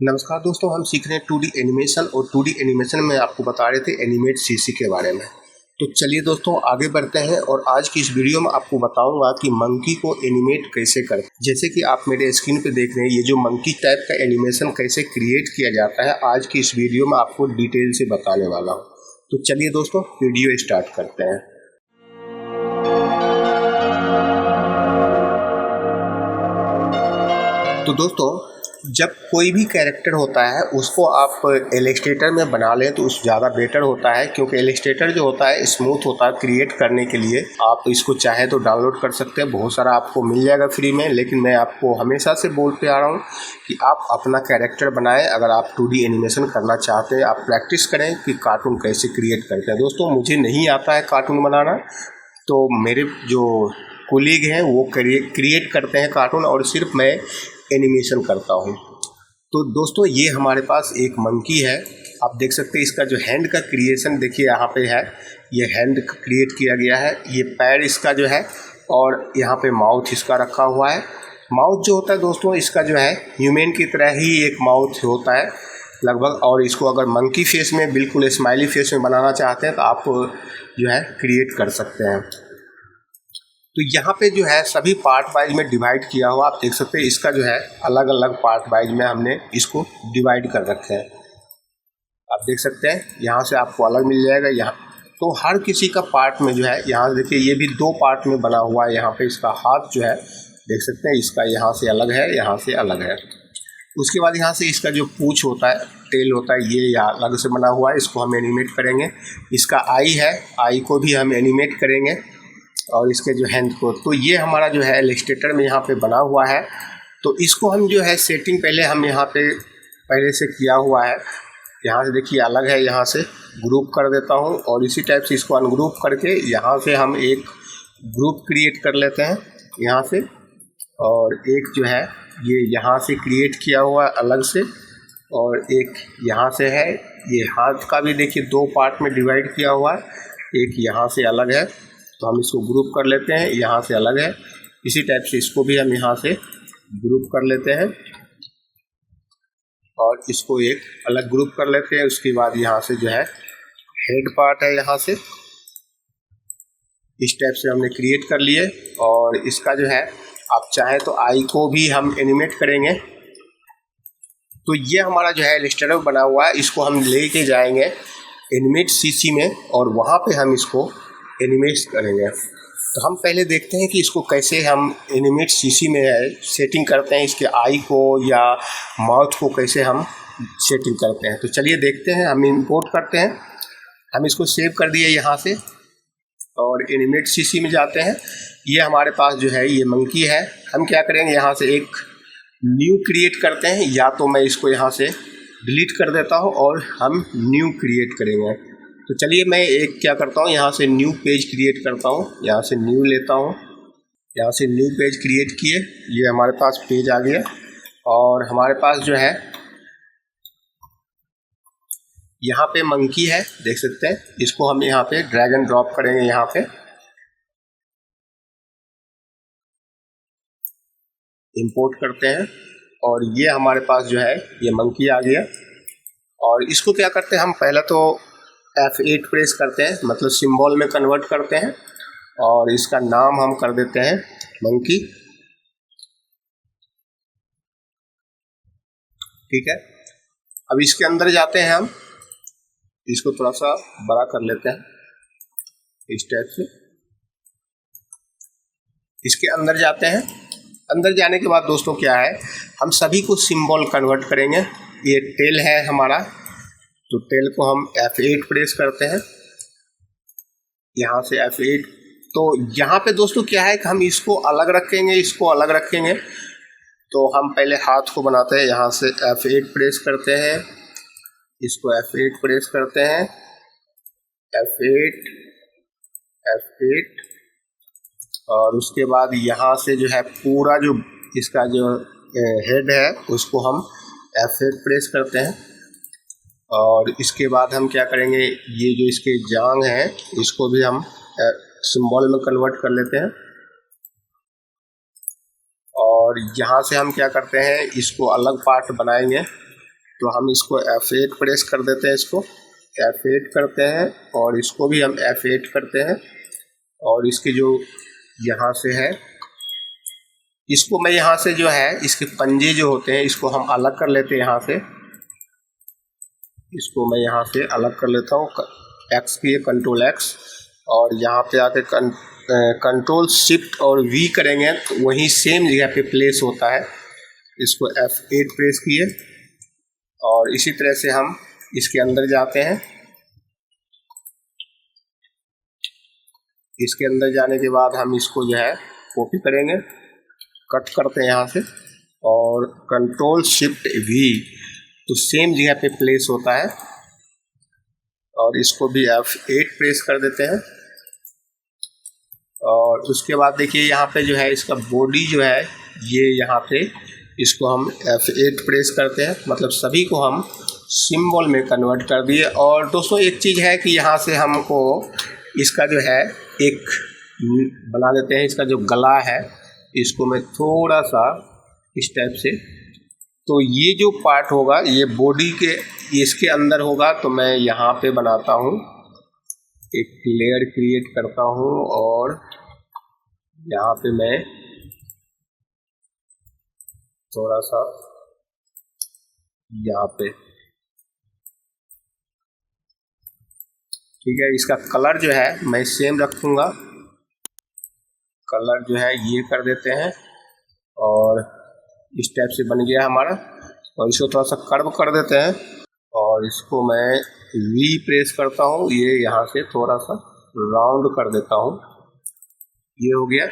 नमस्कार दोस्तों, हम सीख रहे हैं 2D एनिमेशन और 2D एनिमेशन में आपको बता रहे थे एनिमेट सीसी के बारे में। तो चलिए दोस्तों आगे बढ़ते हैं और आज की इस वीडियो में आपको बताऊंगा कि मंकी को एनिमेट कैसे करते हैं। जैसे कि आप मेरे स्क्रीन पे देख रहे हैं, ये जो मंकी टाइप का एनिमेशन कैसे क्रिएट किया जाता है, आज की इस वीडियो में आपको डिटेल से बताने वाला हूँ। तो चलिए दोस्तों वीडियो स्टार्ट करते हैं। तो दोस्तों जब कोई भी कैरेक्टर होता है उसको आप इलस्ट्रेटर में बना लें तो उस ज़्यादा बेटर होता है, क्योंकि इलस्ट्रेटर जो होता है स्मूथ होता है क्रिएट करने के लिए। आप इसको चाहे तो डाउनलोड कर सकते हैं, बहुत सारा आपको मिल जाएगा फ्री में। लेकिन मैं आपको हमेशा से बोलते आ रहा हूँ कि आप अपना कैरेक्टर बनाएं। अगर आप 2D एनिमेशन करना चाहते हैं, आप प्रैक्टिस करें कि कार्टून कैसे क्रिएट करते हैं। दोस्तों मुझे नहीं आता है कार्टून बनाना, तो मेरे जो कोलीग हैं वो क्रिएट करते हैं कार्टून और सिर्फ मैं एनिमेशन करता हूँ। तो दोस्तों ये हमारे पास एक मंकी है, आप देख सकते हैं। इसका जो हैंड का क्रिएशन देखिए यहाँ पे है, ये हैंड क्रिएट किया गया है। ये पैर इसका जो है और यहाँ पे माउथ इसका रखा हुआ है। माउथ जो होता है दोस्तों इसका जो है ह्यूमन की तरह ही एक माउथ होता है लगभग। और इसको अगर मंकी फेस में, बिल्कुल स्माइली फेस में बनाना चाहते हैं तो आप जो है क्रिएट कर सकते हैं। तो यहाँ पे जो है सभी पार्ट वाइज में डिवाइड किया हुआ, आप देख सकते हैं। इसका जो है अलग अलग पार्ट वाइज में हमने इसको डिवाइड कर रखे हैं, आप देख सकते हैं। यहाँ से आपको अलग मिल जाएगा। यहाँ तो हर किसी का पार्ट में जो है, यहाँ देखिए ये भी 2 पार्ट में बना हुआ है। यहाँ पे इसका हाथ जो है देख सकते हैं, इसका यहाँ से अलग है, यहाँ से अलग है। उसके बाद यहाँ से इसका जो पूँछ होता है, टेल होता है, ये यहाँ अलग से बना हुआ है, इसको हम एनिमेट करेंगे। इसका आई है, आई को भी हम एनिमेट करेंगे और इसके जो हैंड को। तो ये हमारा जो है इलस्ट्रेटर में यहाँ पे बना हुआ है। तो इसको हम जो है सेटिंग पहले हम यहाँ पे पहले से किया हुआ है। यहाँ से देखिए अलग है, यहाँ से ग्रुप कर देता हूँ और इसी टाइप से इसको अनग्रुप करके यहाँ से हम एक ग्रुप क्रिएट कर लेते हैं यहाँ से। और एक जो है ये यहाँ से क्रिएट किया हुआ है अलग से, और एक यहाँ से है। ये हाथ का भी देखिए 2 पार्ट में डिवाइड किया हुआ है, एक यहाँ से अलग है। तो हम इसको ग्रुप कर लेते हैं, यहाँ से अलग है। इसी टाइप से इसको भी हम यहाँ से ग्रुप कर लेते हैं और इसको एक अलग ग्रुप कर लेते हैं। उसके बाद यहाँ से जो है हेड पार्ट है, यहाँ से इस टाइप से हमने क्रिएट कर लिए। और इसका जो है आप चाहें तो आई को भी हम एनिमेट करेंगे। तो ये हमारा जो है इलस्ट्रेटर बना हुआ है, इसको हम लेके जाएंगे एनिमेट सीसी में और वहाँ पे हम इसको एनिमेट करेंगे। तो हम पहले देखते हैं कि इसको कैसे हम एनिमेट सीसी में सेटिंग करते हैं, इसके आई को या माउथ को कैसे हम सेटिंग करते हैं। तो चलिए देखते हैं। हम इंपोर्ट करते हैं, हम इसको सेव कर दिए यहाँ से और एनिमेट सीसी में जाते हैं। ये हमारे पास जो है ये मंकी है। हम क्या करेंगे, यहाँ से एक न्यू क्रिएट करते हैं, या तो मैं इसको यहाँ से डिलीट कर देता हूँ और हम न्यू क्रिएट करेंगे। तो चलिए मैं एक क्या करता हूँ, यहाँ से न्यू पेज क्रिएट करता हूँ, यहाँ से न्यू लेता हूँ, यहाँ से न्यू पेज क्रिएट किए। ये हमारे पास पेज आ गया और हमारे पास जो है यहाँ पे मंकी है, देख सकते हैं। इसको हम यहाँ पे ड्रैग एंड ड्रॉप करेंगे, यहाँ पे इंपोर्ट करते हैं और ये हमारे पास जो है ये मंकी आ गया। और इसको क्या करते हैं, हम पहले तो F8 प्रेस करते हैं, मतलब सिंबल में कन्वर्ट करते हैं और इसका नाम हम कर देते हैं मंकी, ठीक है। अब इसके अंदर जाते हैं, हम इसको थोड़ा सा बड़ा कर लेते हैं इस टाइप से। इसके अंदर जाते हैं, अंदर जाने के बाद दोस्तों क्या है, हम सभी को सिंबल कन्वर्ट करेंगे। ये टेल है हमारा, तो टेल को हम F8 प्रेस करते हैं, यहाँ से F8। तो यहाँ पे दोस्तों क्या है कि हम इसको अलग रखेंगे, इसको अलग रखेंगे। तो हम पहले हाथ को बनाते हैं, यहाँ से F8 प्रेस करते हैं, इसको F8 प्रेस करते हैं, F8 F8। और उसके बाद यहाँ से जो है पूरा जो इसका जो हेड है उसको हम F8 प्रेस करते हैं। और इसके बाद हम क्या करेंगे, ये जो इसके जांग है इसको भी हम सिंबल में कन्वर्ट कर लेते हैं। और यहाँ से हम क्या करते हैं, इसको अलग पार्ट बनाएंगे तो हम इसको F8 प्रेस कर देते हैं, इसको F8 करते हैं और इसको भी हम F8 करते हैं। और इसके जो यहाँ से है, इसको मैं यहाँ से जो है इसके पंजे जो होते हैं इसको हम अलग कर लेते हैं। यहाँ से इसको मैं यहाँ से अलग कर लेता हूँ, X की कंट्रोल X, और यहाँ पे आके कंट्रोल शिफ्ट और V करेंगे तो वही सेम जगह पे प्लेस होता है। इसको F8 प्रेस किए और इसी तरह से हम इसके अंदर जाते हैं। इसके अंदर जाने के बाद हम इसको जो है कॉपी करेंगे, कट करते हैं यहाँ से और कंट्रोल शिफ्ट V, तो सेम जगह पे प्लेस होता है। और इसको भी F8 प्रेस कर देते हैं। और उसके बाद देखिए यहाँ पे जो है इसका बॉडी जो है ये यहाँ पे इसको हम F8 प्रेस करते हैं, मतलब सभी को हम सिंबल में कन्वर्ट कर दिए। और दोस्तों एक चीज़ है कि यहाँ से हमको इसका जो है एक बना देते हैं, इसका जो गला है इसको मैं थोड़ा सा इस टाइप से, तो ये जो पार्ट होगा ये बॉडी के इसके अंदर होगा। तो मैं यहाँ पे बनाता हूँ, एक लेयर क्रिएट करता हूँ और यहाँ पे मैं थोड़ा सा यहाँ पे, ठीक है। इसका कलर जो है मैं सेम रखूँगा, कलर जो है ये कर देते हैं और इस टाइप से बन गया हमारा। और इसको थोड़ा सा कर्व कर देते हैं और इसको मैं V प्रेस करता हूँ, ये यहाँ से थोड़ा सा राउंड कर देता हूँ, ये हो गया।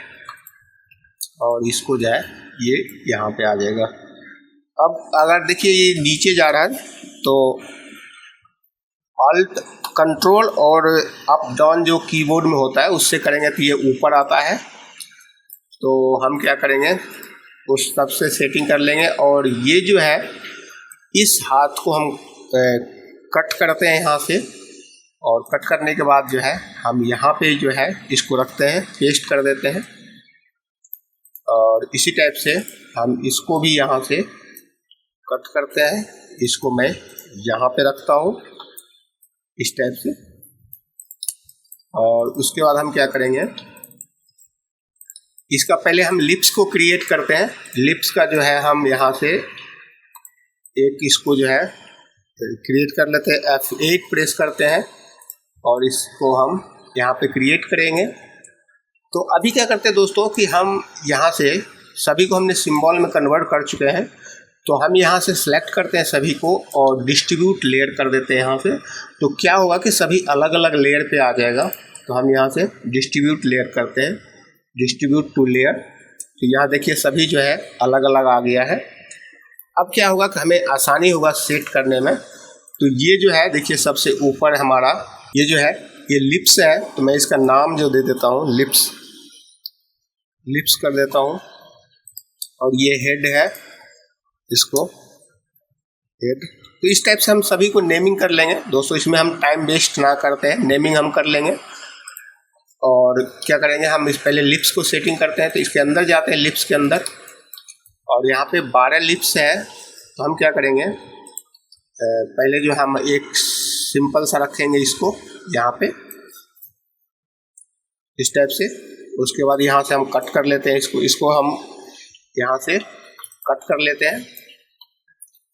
और इसको जो है ये यहाँ पे आ जाएगा। अब अगर देखिए ये नीचे जा रहा है तो Alt कंट्रोल और अप डाउन जो कीबोर्ड में होता है उससे करेंगे तो ये ऊपर आता है। तो हम क्या करेंगे, उस सब से सेटिंग कर लेंगे। और ये जो है इस हाथ को हम कट करते हैं यहाँ से, और कट करने के बाद जो है हम यहाँ पे जो है इसको रखते हैं, पेस्ट कर देते हैं। और इसी टाइप से हम इसको भी यहाँ से कट करते हैं, इसको मैं यहाँ पे रखता हूँ इस टाइप से। और उसके बाद हम क्या करेंगे, इसका पहले हम लिप्स को क्रिएट करते हैं। लिप्स का जो है हम यहाँ से एक इसको जो है क्रिएट कर लेते हैं, F8 प्रेस करते हैं और इसको हम यहाँ पे क्रिएट करेंगे। तो अभी क्या करते हैं दोस्तों कि हम यहाँ से सभी को हमने सिंबल में कन्वर्ट कर चुके हैं, तो हम यहाँ से सिलेक्ट करते हैं सभी को और डिस्ट्रीब्यूट लेयर कर देते हैं यहाँ से। तो क्या होगा कि सभी अलग अलग लेयर पे आ जाएगा। तो हम यहाँ से डिस्ट्रीब्यूट लेयर करते हैं, डिस्ट्रीब्यूट टू लेयर। तो यहाँ देखिए सभी जो है अलग अलग आ गया है। अब क्या होगा कि हमें आसानी होगा सेट करने में। तो ये जो है देखिए सबसे ऊपर हमारा ये जो है ये लिप्स है, तो मैं इसका नाम जो दे देता हूँ लिप्स, लिप्स कर देता हूँ। और ये हेड है, इसको हेड। तो इस टाइप से हम सभी को नेमिंग कर लेंगे दोस्तों, इसमें हम टाइम वेस्ट ना करते हैं, नेमिंग हम कर लेंगे। और क्या करेंगे, हम इस पहले लिप्स को सेटिंग करते हैं। तो इसके अंदर जाते हैं, लिप्स के अंदर, और यहाँ पे 12 लिप्स है। तो हम क्या करेंगे, पहले जो हम एक सिंपल सा रखेंगे इसको यहाँ पे इस टाइप से। उसके बाद यहाँ से हम कट कर लेते हैं इसको हम यहाँ से कट कर लेते हैं।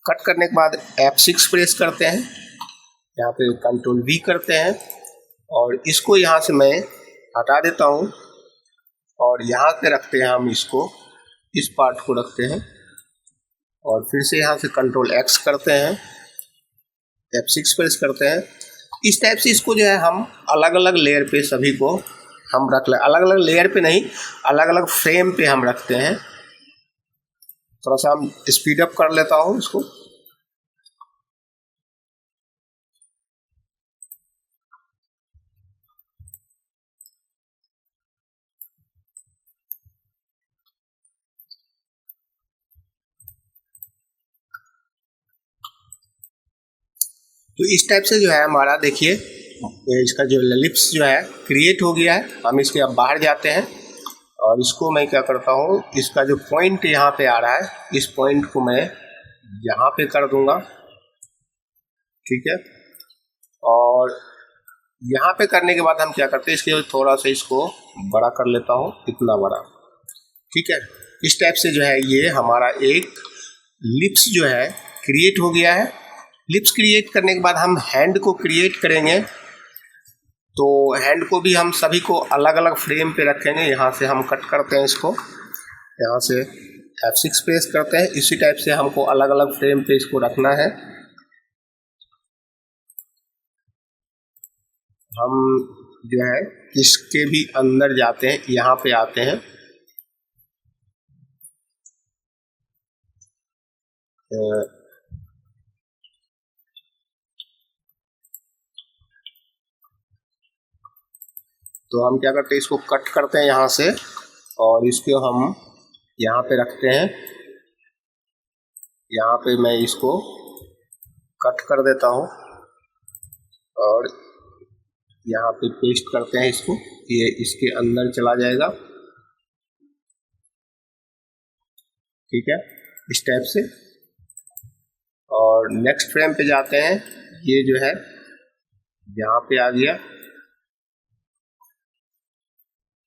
कट करने के बाद F6 प्रेस करते हैं, यहाँ पे कंट्रोल V करते हैं और इसको यहाँ से मैं हटा देता हूँ और यहाँ पे रखते हैं हम इसको, इस पार्ट को रखते हैं और फिर से यहाँ से कंट्रोल X करते हैं, F6 प्रेस करते हैं। इस टाइप से इसको जो है हम अलग अलग लेयर पे सभी को हम रख लें, अलग अलग लेयर पे नहीं, अलग अलग फ्रेम पे हम रखते हैं। थोड़ा सा हम स्पीड अप कर लेता हूँ इसको। तो इस टाइप से जो है हमारा देखिए इसका जो लिप्स जो है क्रिएट हो गया है। हम इसके अब बाहर जाते हैं और इसको मैं क्या करता हूँ, इसका जो पॉइंट यहाँ पे आ रहा है इस पॉइंट को मैं यहाँ पे कर दूंगा ठीक है। और यहाँ पे करने के बाद हम क्या करते हैं, इसके थोड़ा सा इसको बड़ा कर लेता हूँ, इतना बड़ा, ठीक है। इस टाइप से जो है ये हमारा एक लिप्स जो है क्रिएट हो गया है। लिप्स क्रिएट करने के बाद हम हैंड को क्रिएट करेंगे, तो हैंड को भी हम सभी को अलग अलग फ्रेम पे रखेंगे। यहाँ से हम कट करते हैं इसको, यहाँ से F6 प्रेस करते हैं, इसी टाइप से हमको अलग अलग फ्रेम पे इसको रखना है। हम जो है इसके भी अंदर जाते हैं, यहाँ पे आते हैं, तो हम क्या करते हैं, इसको कट करते हैं यहाँ से, और इसको हम यहाँ पे रखते हैं। यहाँ पे मैं इसको कट कर देता हूँ और यहाँ पे पेस्ट करते हैं इसको, ये इसके अंदर चला जाएगा, ठीक है, इस टाइप से। और नेक्स्ट फ्रेम पे जाते हैं, ये जो है यहाँ पे आ गया,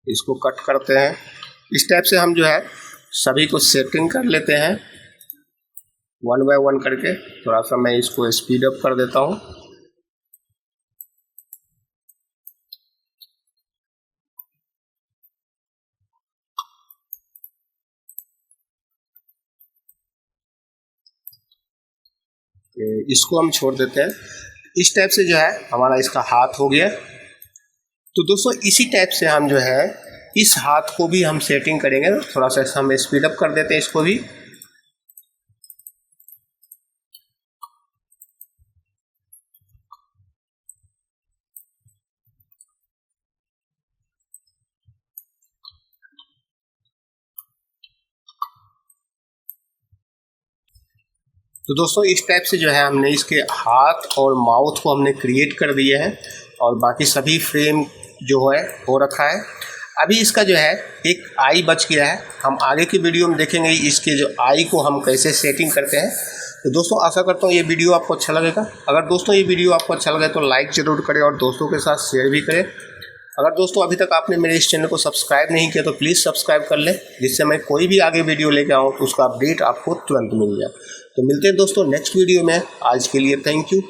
इसको कट करते हैं। इस टाइप से हम जो है सभी को सेटिंग कर लेते हैं 1 बाय 1 करके। थोड़ा सा मैं इसको स्पीड अप कर देता हूँ। इसको हम छोड़ देते हैं। इस टाइप से जो है हमारा इसका हाथ हो गया। तो दोस्तों इसी टाइप से हम जो है इस हाथ को भी हम सेटिंग करेंगे। थोड़ा सा हम स्पीड अप कर देते हैं इसको भी। तो दोस्तों इस टाइप से जो है हमने इसके हाथ और माउथ को हमने क्रिएट कर दिए हैं, और बाकी सभी फ्रेम जो है हो रखा है। अभी इसका जो है एक आई बच गया है, हम आगे की वीडियो में देखेंगे इसके जो आई को हम कैसे सेटिंग करते हैं। तो दोस्तों आशा करता हूँ ये वीडियो आपको अच्छा लगेगा। अगर दोस्तों ये वीडियो आपको अच्छा लगे तो लाइक ज़रूर करें और दोस्तों के साथ शेयर भी करें। अगर दोस्तों अभी तक आपने मेरे इस चैनल को सब्सक्राइब नहीं किया तो प्लीज़ सब्सक्राइब कर लें, जिससे मैं कोई भी आगे वीडियो लेके आऊँ तो उसका अपडेट आपको तुरंत मिल जाए। तो मिलते हैं दोस्तों नेक्स्ट वीडियो में। आज के लिए थैंक यू।